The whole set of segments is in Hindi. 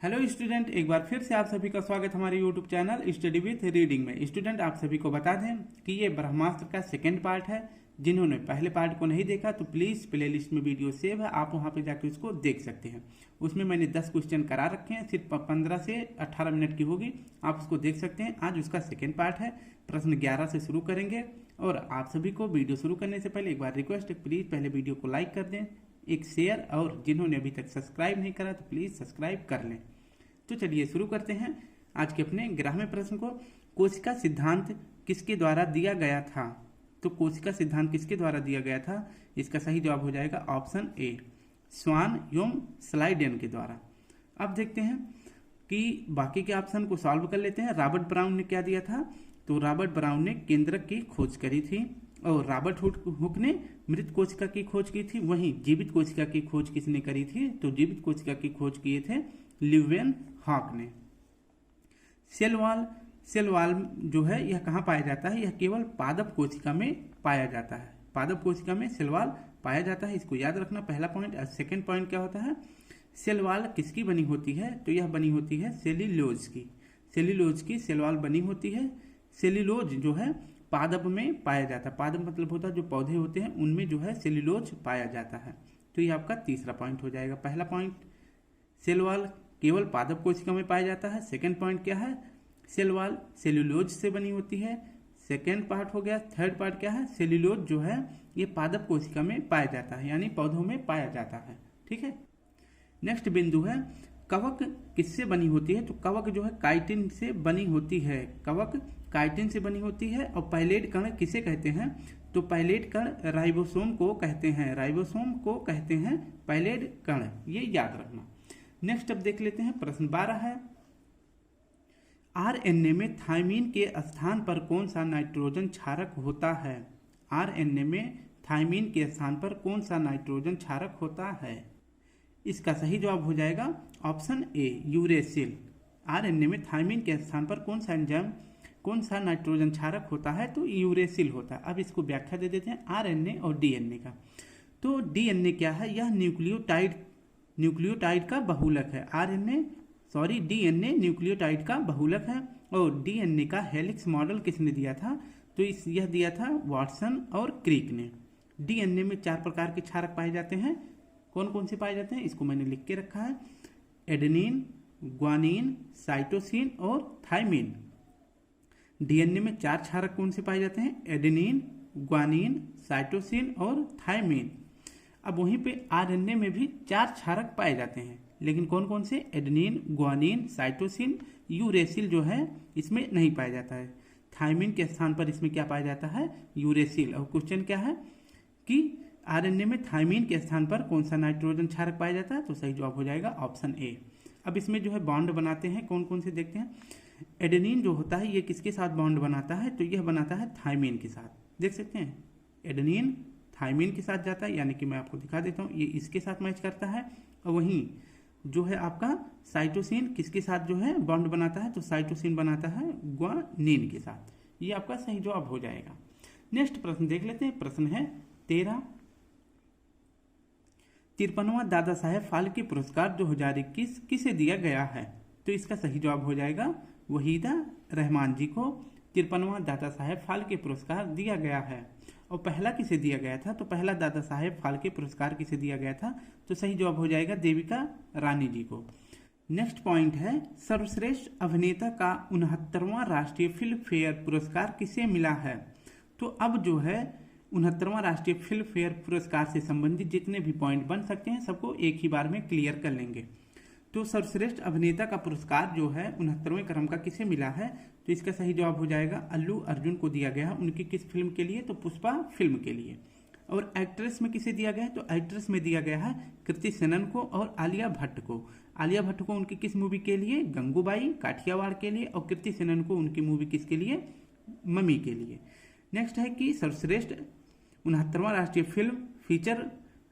हेलो स्टूडेंट, एक बार फिर से आप सभी का स्वागत हमारे YouTube channel study with reading में। स्टूडेंट, आप सभी को बता दें कि ये ब्रह्मास्त्र का सेकंड पार्ट है। जिन्होंने पहले पार्ट को नहीं देखा तो प्लीज़ प्लेलिस्ट में वीडियो सेव है, आप वहां पे जाकर उसको देख सकते हैं। उसमें मैंने 10 क्वेश्चन करा रखे हैं, सिर्फ 15 से 18 मिनट की होगी, आप उसको देख सकते हैं। आज उसका सेकेंड पार्ट है, प्रश्न 11 से शुरू करेंगे। और आप सभी को वीडियो शुरू करने से पहले एक बार रिक्वेस्ट है, प्लीज़ पहले वीडियो को लाइक कर दें, एक शेयर, और जिन्होंने अभी तक सब्सक्राइब नहीं करा तो प्लीज़ सब्सक्राइब कर लें। तो चलिए शुरू करते हैं आज के अपने 11वें प्रश्न को। कोशिका सिद्धांत किसके द्वारा दिया गया था? तो कोशिका सिद्धांत किसके द्वारा दिया गया था? इसका सही जवाब हो जाएगा ऑप्शन ए, स्वान एवं स्लाइडेन के द्वारा। अब देखते हैं कि बाकी के ऑप्शन को सॉल्व कर लेते हैं। रॉबर्ट ब्राउन ने क्या दिया था? तो रॉबर्ट ब्राउन ने केंद्रक की खोज करी थी, और रॉबर्ट हुक ने मृत कोशिका की खोज की थी। वहीं जीवित कोशिका की खोज किसने करी थी? तो जीवित कोशिका की खोज किए थे ल्यूवेन हॉक ने। सेल वॉल जो है यह कहाँ पाया जाता है? यह केवल पादप कोशिका में पाया जाता है। पादप कोशिका में सेल वॉल पाया जाता है, इसको याद रखना, पहला पॉइंट। और सेकेंड पॉइंट क्या होता है? सेल वॉल किसकी बनी होती है? तो यह बनी होती है सेल्यूलोज की। सेल्यूलोज की सेल वॉल बनी होती है। सेल्यूलोज जो है पादप में पाया जाता है। पादप मतलब होता है जो पौधे होते हैं उनमें जो है सेल्यूलोज पाया जाता है। तो यह आपका तीसरा पॉइंट हो जाएगा। पहला पॉइंट सेल वॉल केवल पादप कोशिका में पाया जाता है। सेकेंड पॉइंट क्या है? सेल वॉल सेल्यूलोज से बनी होती है। सेकेंड पार्ट हो गया। थर्ड पार्ट क्या है? सेल्यूलोज जो है ये पादप कोशिका में पाया जाता है, यानी पौधों में पाया जाता है। ठीक है। नेक्स्ट बिंदु है कवक किससे बनी होती है? तो कवक जो है काइटिन से बनी होती है। कवक काइटिन से बनी होती है। और पैलेट कण किसे कहते हैं? तो पैलेट कण राइबोसोम को कहते हैं। राइबोसोम को कहते हैं पैलेट कण, ये याद रखना। नेक्स्ट अब देख लेते हैं प्रश्न 12 है, आरएनए में थायमीन के स्थान पर कौन सा नाइट्रोजन क्षारक होता है? आरएनए में थायमीन के स्थान पर कौन सा नाइट्रोजन क्षारक होता है? इसका सही जवाब हो जाएगा ऑप्शन ए, यूरेसिल। आरएनए में थायमीन के स्थान पर कौन सा एंजाइम, कौन सा नाइट्रोजन क्षारक होता है? तो यूरेसिल होता है। अब इसको व्याख्या दे देते हैं आरएनए और डीएनए का। तो डीएनए क्या है? यह न्यूक्लियोटाइड का बहुलक है। डीएनए न्यूक्लियोटाइड का बहुलक है। और डीएनए का हेलिक्स मॉडल किसने दिया था? तो यह दिया था वाटसन और क्रिक ने। डीएनए में 4 प्रकार के क्षारक पाए जाते हैं। कौन कौन से पाए जाते हैं? इसको मैंने लिख के रखा है, एडेनिन, ग्वानिन, साइटोसिन और थायमीन। डीएनए में 4 क्षारक कौन से पाए जाते हैं? एडेनिन, ग्वानिन, साइटोसिन और थायमीन। अब वहीं पे आरएनए में भी 4 क्षारक पाए जाते हैं, लेकिन कौन कौन से? एडेनिन, ग्वानिन, साइटोसिन, यूरेसिल जो है इसमें नहीं पाया जाता है। थायमीन के स्थान पर इसमें क्या पाया जाता है? यूरेसिल। और क्वेश्चन क्या है कि आरएनए में थायमीन के स्थान पर कौन सा नाइट्रोजन क्षारक पाया जाता है? तो सही जवाब हो जाएगा ऑप्शन ए। अब इसमें जो है बॉन्ड बनाते हैं, कौन कौन से देखते हैं। एडेनिन जो होता है ये किसके साथ बॉन्ड बनाता है? तो यह बनाता है थायमीन के साथ। देख सकते हैं, एडेनिन थायमीन के साथ जाता है, यानी कि मैं आपको दिखा देता हूँ, ये इसके साथ मैच करता है। और वहीं जो है आपका साइटोसिन किसके साथ जो है बॉन्ड बनाता है? तो साइटोसिन बनाता है ग्वानिन के साथ। ये आपका सही जवाब हो जाएगा। नेक्स्ट प्रश्न देख लेते हैं। प्रश्न है 13, 53वां दादा साहेब फाल्के पुरस्कार 2021 किसे दिया गया है? तो इसका सही जवाब हो जाएगा वहीदा रहमान जी को 53वां दादा साहेब फाल्के पुरस्कार दिया गया है। और पहला किसे दिया गया था? तो पहला दादा साहेब फाल्के पुरस्कार किसे दिया गया था? तो सही जवाब हो जाएगा देविका रानी जी को। नेक्स्ट पॉइंट है सर्वश्रेष्ठ अभिनेता का 69वां राष्ट्रीय फिल्म फेयर पुरस्कार किसे मिला है? तो अब जो है 69वां राष्ट्रीय फिल्म फेयर पुरस्कार से संबंधित जितने भी पॉइंट बन सकते हैं सबको एक ही बार में क्लियर कर लेंगे। तो सर्वश्रेष्ठ अभिनेता का पुरस्कार जो है 69वें क्रम का किसे मिला है? तो इसका सही जवाब हो जाएगा अल्लू अर्जुन को दिया गया है। उनकी किस फिल्म के लिए? तो पुष्पा फिल्म के लिए। और एक्ट्रेस में किसे दिया गया है? तो एक्ट्रेस में दिया गया है कृति सेनन को और आलिया भट्ट को। आलिया भट्ट को उनकी किस मूवी के लिए? गंगूबाई काठियावाड़ के लिए। और कृति सेनन को उनकी मूवी किसके लिए? मम्मी के लिए। नेक्स्ट है कि सर्वश्रेष्ठ 69वां राष्ट्रीय फीचर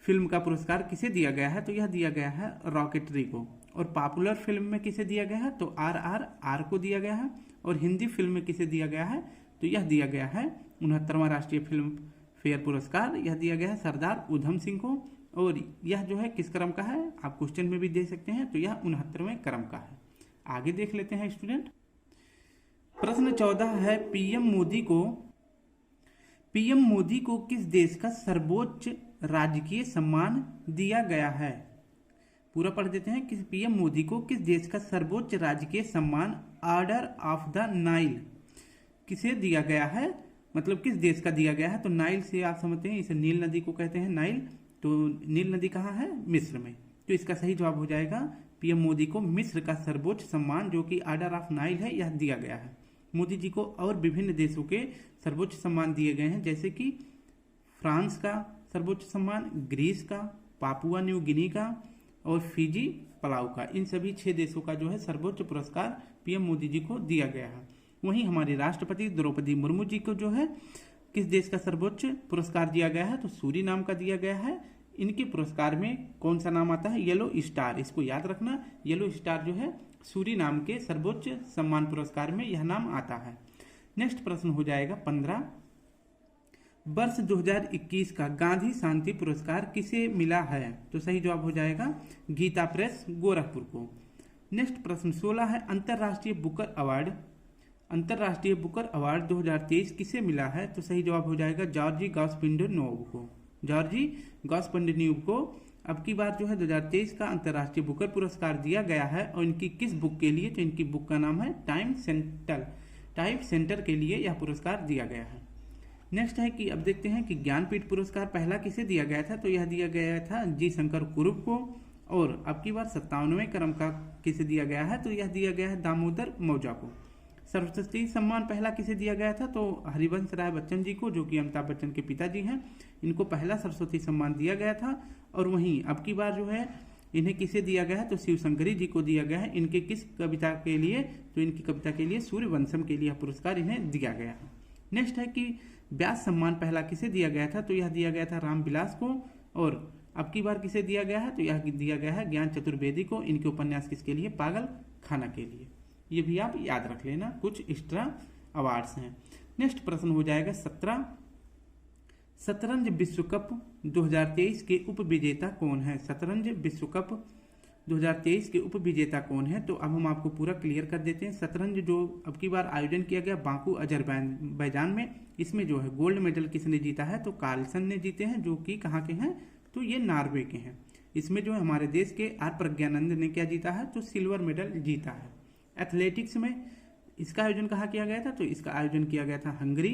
फिल्म का पुरस्कार किसे दिया गया है? तो यह दिया गया है रॉकेटरी को। और पॉपुलर फिल्म में किसे दिया गया है? तो RRR को दिया गया है। और हिंदी फिल्म में किसे दिया गया है? तो यह दिया गया है 69वां राष्ट्रीय फिल्म फेयर पुरस्कार, यह दिया गया है सरदार उधम सिंह को। और यह जो है किस क्रम का है, आप क्वेश्चन में भी दे सकते हैं, तो यह 69वें क्रम का है। आगे देख लेते हैं स्टूडेंट। प्रश्न 14 है, पीएम मोदी को किस देश का सर्वोच्च राजकीय सम्मान दिया गया है? पूरा पढ़ देते हैं कि पीएम मोदी को किस देश का सर्वोच्च राजकीय सम्मान ऑर्डर ऑफ द नाइल किसे दिया गया है, मतलब किस देश का दिया गया है? तो नाइल से आप समझते हैं, इसे नील नदी को कहते हैं नाइल, तो नील नदी कहाँ है? मिस्र में। तो इसका सही जवाब हो जाएगा पीएम मोदी को मिस्र का सर्वोच्च सम्मान जो कि ऑर्डर ऑफ नाइल है, यह दिया गया है। मोदी जी को और विभिन्न देशों के सर्वोच्च सम्मान दिए गए हैं, जैसे कि फ्रांस का सर्वोच्च सम्मान, ग्रीस का, पापुआ न्यू गिनी का और फिजी पलाऊ का। इन सभी 6 देशों का जो है सर्वोच्च पुरस्कार पीएम मोदी जी को दिया गया है। वहीं हमारे राष्ट्रपति द्रौपदी मुर्मू जी को जो है किस देश का सर्वोच्च पुरस्कार दिया गया है? तो सूरीनाम का दिया गया है। इनके पुरस्कार में कौन सा नाम आता है? Yellow star. इसको याद रखना, येलो स्टार जो है सूरीनाम के सर्वोच्च सम्मान पुरस्कार में यह नाम आता है। नेक्स्ट प्रश्न हो जाएगा 15, वर्ष 2021 का गांधी शांति पुरस्कार किसे मिला है? तो सही जवाब हो जाएगा गीता प्रेस गोरखपुर को। नेक्स्ट प्रश्न 16 है, अंतर्राष्ट्रीय बुकर अवार्ड 2023 किसे मिला है? तो सही जवाब हो जाएगा जॉर्जी गॉस्पिंडनोव को। जॉर्जी गॉस्पिंडनोव को अब की बार जो है 2023 का अंतर्राष्ट्रीय बुकर पुरस्कार दिया गया है। और इनकी किस बुक के लिए? तो इनकी बुक का नाम है टाइम सेंटर के लिए यह पुरस्कार दिया गया है। नेक्स्ट है कि अब देखते हैं कि ज्ञानपीठ पुरस्कार पहला किसे दिया गया था? तो यह दिया गया था जी शंकर कुरुप को। और अब की बार 57वें क्रम का किसे दिया गया है? तो यह दिया गया है दामोदर मौजा को। सरस्वती सम्मान पहला किसे दिया गया था? तो हरिवंश राय बच्चन जी को, जो कि अमिताभ बच्चन के पिताजी हैं, इनको पहला सरस्वती सम्मान दिया गया था। और वहीं अब की बार जो है इन्हें किसे दिया गया है? तो शिवशंकरी जी को दिया गया है। इनके किस कविता के लिए? तो इनकी कविता के लिए सूर्यवंशम के लिए पुरस्कार इन्हें दिया गया है। नेक्स्ट है कि व्यास सम्मान पहला किसे दिया गया था? तो यह दिया गया था रामविलास को। और अब की बार किसे दिया गया है? तो यह दिया गया है ज्ञान चतुर्वेदी को। इनके उपन्यास किसके लिए? पागल खाना के लिए। ये भी आप याद रख लेना, कुछ एक्स्ट्रा अवार्ड्स हैं। नेक्स्ट प्रश्न हो जाएगा 17, शतरंज विश्व कप 2023 के उप विजेता कौन है? शतरंज विश्व कप 2023 के उप विजेता कौन है? तो अब हम आपको पूरा क्लियर कर देते हैं। शतरंज जो अब की बार आयोजन किया गया बाकू अजरबैजान में, इसमें जो है गोल्ड मेडल किसने जीता है? तो कार्लसन ने जीते हैं, जो कि कहाँ के हैं? तो ये नॉर्वे के हैं। इसमें जो है हमारे देश के आर प्रज्ञानंद ने क्या जीता है? तो सिल्वर मेडल जीता है। एथलेटिक्स में इसका आयोजन कहाँ किया गया था? तो इसका आयोजन किया गया था हंगरी।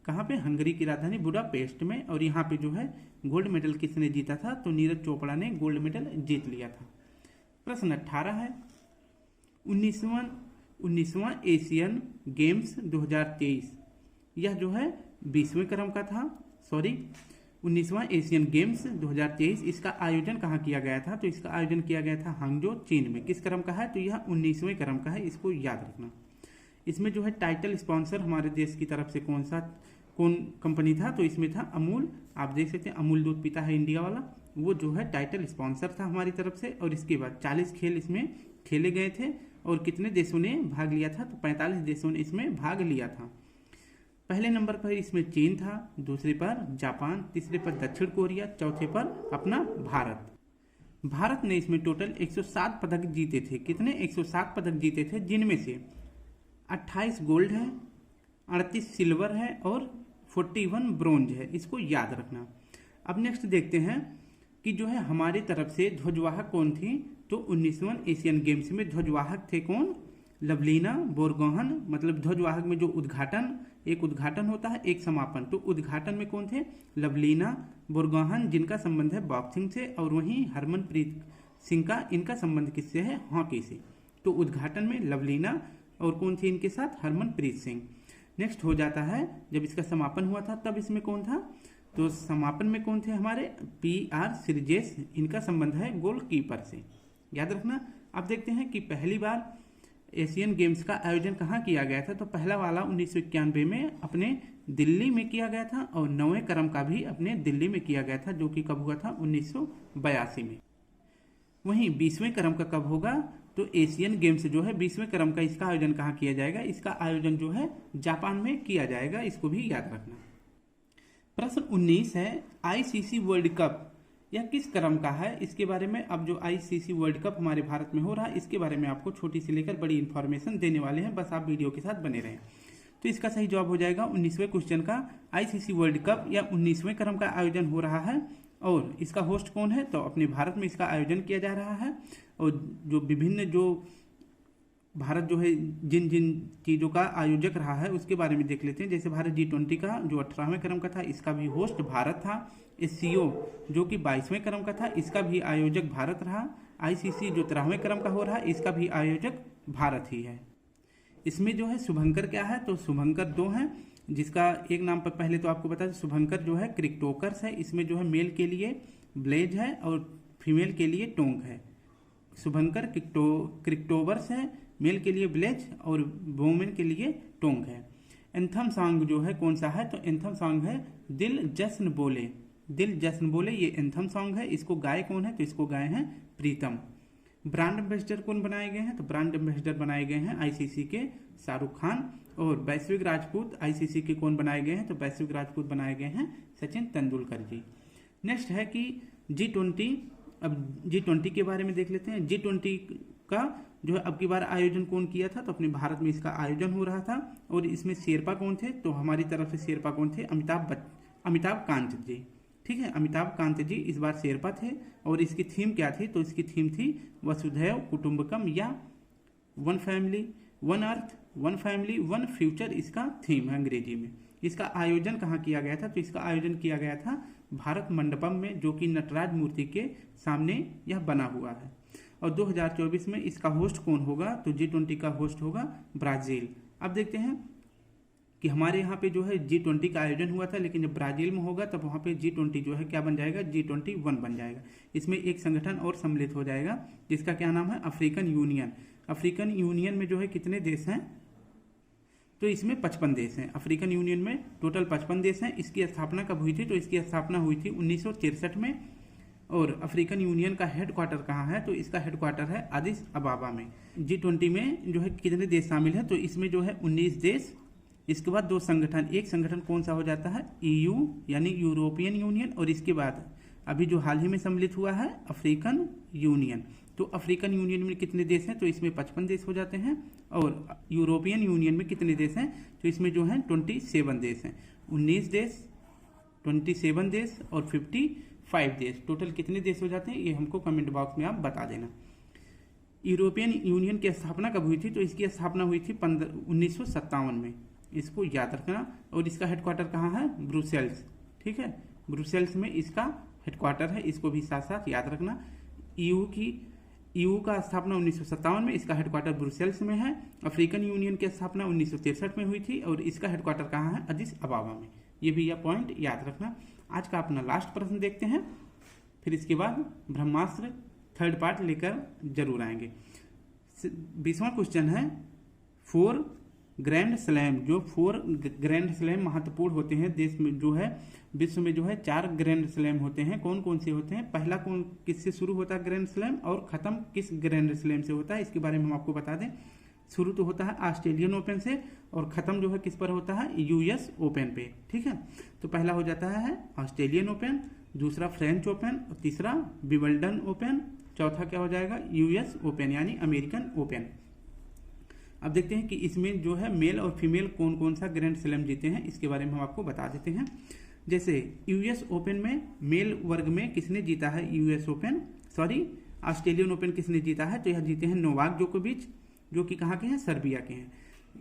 कहाँ पे? हंगरी की राजधानी बुडापेस्ट में। और यहाँ पे जो है गोल्ड मेडल किसने जीता था? तो नीरज चोपड़ा ने गोल्ड मेडल जीत लिया था। प्रश्न 18 है, 19वां एशियन गेम्स 2023, यह जो है 20वें क्रम का था। 19वां एशियन गेम्स 2023, इसका आयोजन कहाँ किया गया था? तो इसका आयोजन किया गया था हांगजो चीन में। किस क्रम का है? तो यह 19वें क्रम का है, इसको याद रखना। इसमें जो है टाइटल स्पॉन्सर हमारे देश की तरफ से कौन कंपनी था? तो इसमें था अमूल। आप देख सकते हैं अमूल दूध पीता है इंडिया वाला, वो जो है टाइटल स्पॉन्सर था हमारी तरफ से। और इसके बाद 40 खेल इसमें खेले गए थे। और कितने देशों ने भाग लिया था? तो 45 देशों ने इसमें भाग लिया था। पहले नंबर पर इसमें चीन था, दूसरे पर जापान, तीसरे पर दक्षिण कोरिया, चौथे पर अपना भारत। भारत ने इसमें टोटल 107 पदक जीते थे। कितने? 107 पदक जीते थे, जिनमें से 28 गोल्ड है, 38 सिल्वर है और 41 ब्रोंज है। इसको याद रखना। अब नेक्स्ट देखते हैं कि जो है हमारी तरफ से ध्वजवाहक कौन थी? तो 19वां एशियन गेम्स में ध्वजवाहक थे कौन? लवलीना बोरगोहन। मतलब ध्वजवाहक में जो एक उद्घाटन होता है, एक समापन। तो उद्घाटन में कौन थे? लवलीना बोरगोहन, जिनका संबंध है बॉक्सिंग से। और वहीं हरमनप्रीत सिंह का, इनका संबंध किससे है? हॉकी से। तो उद्घाटन में लवलीना और कौन थी इनके साथ? हरमनप्रीत सिंह। नेक्स्ट हो जाता है जब इसका समापन हुआ था तब इसमें कौन था? तो समापन में कौन थे? हमारे PR श्रीजेश, इनका संबंध है गोलकीपर से। याद रखना। अब देखते हैं कि पहली बार एशियन गेम्स का आयोजन कहाँ किया गया था? तो पहला वाला 1991 में अपने दिल्ली में किया गया था। और 9वें क्रम का भी अपने दिल्ली में किया गया था, जो कि कब हुआ था? 1982 में। वहीं 20वें क्रम का कब होगा? तो एशियन गेम्स जो है 20वें क्रम का, इसका आयोजन कहाँ किया जाएगा? इसका आयोजन जो है जापान में किया जाएगा। इसको भी याद रखना। प्रश्न 19 है, ICC वर्ल्ड कप यह किस क्रम का है, इसके बारे में अब जो आईसीसी वर्ल्ड कप हमारे भारत में हो रहा है इसके बारे में आपको छोटी से लेकर बड़ी इंफॉर्मेशन देने वाले हैं, बस आप वीडियो के साथ बने रहें। तो इसका सही जवाब हो जाएगा 19वें क्वेश्चन का, आईसीसी वर्ल्ड कप या 19वें क्रम का आयोजन हो रहा है। और इसका होस्ट कौन है, तो अपने भारत में इसका आयोजन किया जा रहा है। और जो विभिन्न जो भारत जो है जिन जिन चीज़ों का आयोजक रहा है उसके बारे में देख लेते हैं। जैसे भारत G20 का जो 18वें क्रम का था इसका भी होस्ट भारत था। SCO जो कि 22वें क्रम का था इसका भी आयोजक भारत रहा। ICC जो 13वें क्रम का हो रहा है इसका भी आयोजक भारत ही है। इसमें जो है शुभंकर क्या है, तो शुभंकर 2 हैं, जिसका एक नाम पर पहले तो आपको बता दें, शुभंकर जो है क्रिक्टोकर्स है। इसमें जो है मेल के लिए ब्लेज है और फीमेल के लिए टोंक है। शुभंकर क्रिक्टोवर्स है, मेल के लिए ब्लेज और वोमेन के लिए टोंक है। एंथम सॉन्ग जो है कौन सा है, तो एंथम सॉन्ग है दिल जश्न बोले। दिल जश्न बोले ये एंथम सॉन्ग है। इसको गाए कौन है, तो इसको गाए हैं प्रीतम। ब्रांड एम्बेसडर कौन बनाए गए हैं, तो ब्रांड एम्बेसडर बनाए गए हैं आईसीसी के शाहरुख खान। और वैश्विक राजपूत आईसीसी के कौन बनाए गए हैं, तो वैश्विक राजपूत बनाए गए हैं सचिन तेंदुलकर जी। नेक्स्ट है कि G20, अब G20 के बारे में देख लेते हैं। G20 का जो है अब की बार आयोजन कौन किया था, तो अपने भारत में इसका आयोजन हो रहा था। और इसमें शेरपा कौन थे, तो हमारी तरफ से शेरपा कौन थे, अमिताभ कांत जी। ठीक है, अमिताभ कांत जी इस बार शेरपा थे। और इसकी थीम क्या थी, तो इसकी थीम थी वसुधैव कुटुंबकम या one family one earth one family one future, इसका थीम है अंग्रेजी में। इसका आयोजन कहाँ किया गया था, तो इसका आयोजन किया गया था भारत मंडपम में, जो कि नटराज मूर्ति के सामने यह बना हुआ है। और 2024 में इसका होस्ट कौन होगा, तो G20 का होस्ट होगा ब्राजील। अब देखते हैं कि हमारे यहाँ पे जो है G20 का आयोजन हुआ था, लेकिन जब ब्राजील में होगा तब वहाँ पे G20 जो है क्या बन जाएगा, G21 बन जाएगा। इसमें एक संगठन और सम्मिलित हो जाएगा जिसका क्या नाम है, अफ्रीकन यूनियन। अफ्रीकन यूनियन में जो है कितने देश हैं, तो इसमें 55 देश हैं। अफ्रीकन यूनियन में टोटल 55 देश हैं। इसकी स्थापना कब हुई थी, तो इसकी स्थापना हुई थी 1963 में। और अफ्रीकन यूनियन का हेडक्वार्टर कहाँ है, तो इसका हेडक्वार्टर है एडिस अबाबा में। G20 में जो है कितने देश शामिल है, तो इसमें जो है 19 देश। इसके बाद 2 संगठन, एक संगठन कौन सा हो जाता है, EU यानी यूरोपियन यूनियन। और इसके बाद अभी जो हाल ही में सम्मिलित हुआ है अफ्रीकन यूनियन। तो अफ्रीकन यूनियन में कितने देश हैं, तो इसमें 55 देश हो जाते हैं। और यूरोपियन यूनियन में कितने देश हैं, तो इसमें जो है 27 देश हैं। 19 देश, 27 देश और 55 देश, टोटल कितने देश हो जाते हैं, ये हमको कमेंट बॉक्स में आप बता देना। यूरोपियन यूनियन की स्थापना कब हुई थी, तो इसकी स्थापना हुई थी 1957 में, इसको याद रखना। और इसका हेडक्वार्टर कहाँ है, ब्रुसेल्स। ठीक है, ब्रुसेल्स में इसका हेडक्वार्टर है, इसको भी साथ साथ याद रखना। EU का स्थापना 1957 में, इसका हेडक्वार्टर ब्रुसेल्स में है। अफ्रीकन यूनियन की स्थापना 1963 में हुई थी और इसका हेडक्वार्टर कहाँ है, एडिस अबाबा में। ये भी यह पॉइंट याद रखना। आज का अपना लास्ट प्रश्न देखते हैं, फिर इसके बाद ब्रह्मास्त्र 3rd पार्ट लेकर जरूर आएंगे। 20वां क्वेश्चन है 4 ग्रैंड स्लैम। जो 4 ग्रैंड स्लैम महत्वपूर्ण होते हैं देश में, जो है विश्व में जो है 4 ग्रैंड स्लैम होते हैं। कौन कौन से होते हैं, पहला कौन किससे शुरू होता है ग्रैंड स्लैम और खत्म किस ग्रैंड स्लैम से होता है, इसके बारे में हम आपको बता दें। शुरू तो होता है ऑस्ट्रेलियन ओपन से और खत्म जो है किस पर होता है, US ओपन पे। ठीक है, तो पहला हो जाता है ऑस्ट्रेलियन ओपन, दूसरा फ्रेंच ओपन और तीसरा विंबलडन ओपन, चौथा क्या हो जाएगा, US ओपन यानी अमेरिकन ओपन। अब देखते हैं कि इसमें जो है मेल और फीमेल कौन कौन सा ग्रैंड स्लैम जीते हैं, इसके बारे में हम आपको बता देते हैं। जैसे US ओपन में मेल वर्ग में किसने जीता है, ऑस्ट्रेलियन ओपन किसने जीता है, तो यह जीते हैं नोवाक जोकोविच, जो कि कहाँ के हैं, सर्बिया के हैं।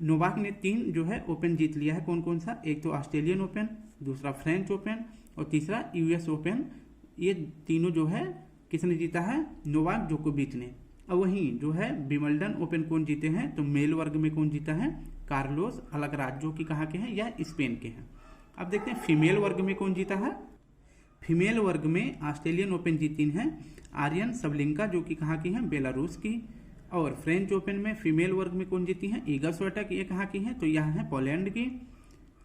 नोवाक ने 3 जो है ओपन जीत लिया है। कौन कौन सा, एक तो ऑस्ट्रेलियन ओपन, दूसरा फ्रेंच ओपन और तीसरा US ओपन। ये तीनों जो है किसने जीता है, नोवाक जोकोविच ने। और वहीं जो है विंबलडन ओपन कौन जीते हैं, तो मेल वर्ग में कौन जीता है, कार्लोस अलकराज, जो कि कहाँ के हैं, या स्पेन के हैं। अब देखते हैं फीमेल वर्ग में कौन जीता है। फीमेल वर्ग में ऑस्ट्रेलियन ओपन जीती हैं आर्यन सबलिंका, जो कि कहाँ की हैं, बेलारूस की। और फ्रेंच ओपन में फीमेल वर्ग में कौन जीती हैं, ईगा स्विएटेक, ये कहाँ की हैं, तो यह है पोलैंड की।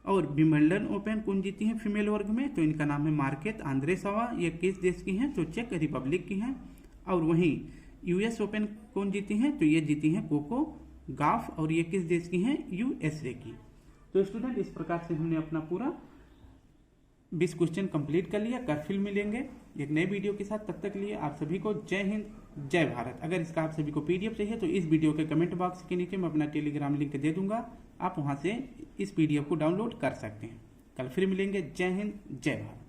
और विंबलडन ओपन कौन जीती हैं फीमेल वर्ग में, तो इनका नाम है मार्केत आंद्रेसोवा, ये किस देश की हैं, तो चेक रिपब्लिक की हैं। और वहीं US ओपन कौन जीती हैं, तो ये जीती हैं कोको गाफ और ये किस देश की हैं, USA की। तो स्टूडेंट इस प्रकार से हमने अपना पूरा 20 क्वेश्चन कंप्लीट कर लिया। कल फिर मिलेंगे एक नए वीडियो के साथ। तब तक के लिए आप सभी को जय हिंद जय भारत। अगर इसका आप सभी को पीडीएफ चाहिए तो इस वीडियो के कमेंट बॉक्स के नीचे मैं अपना टेलीग्राम लिंक दे दूंगा, आप वहां से इस पीडीएफ को डाउनलोड कर सकते हैं। कल फिर मिलेंगे। जय हिंद जय भारत।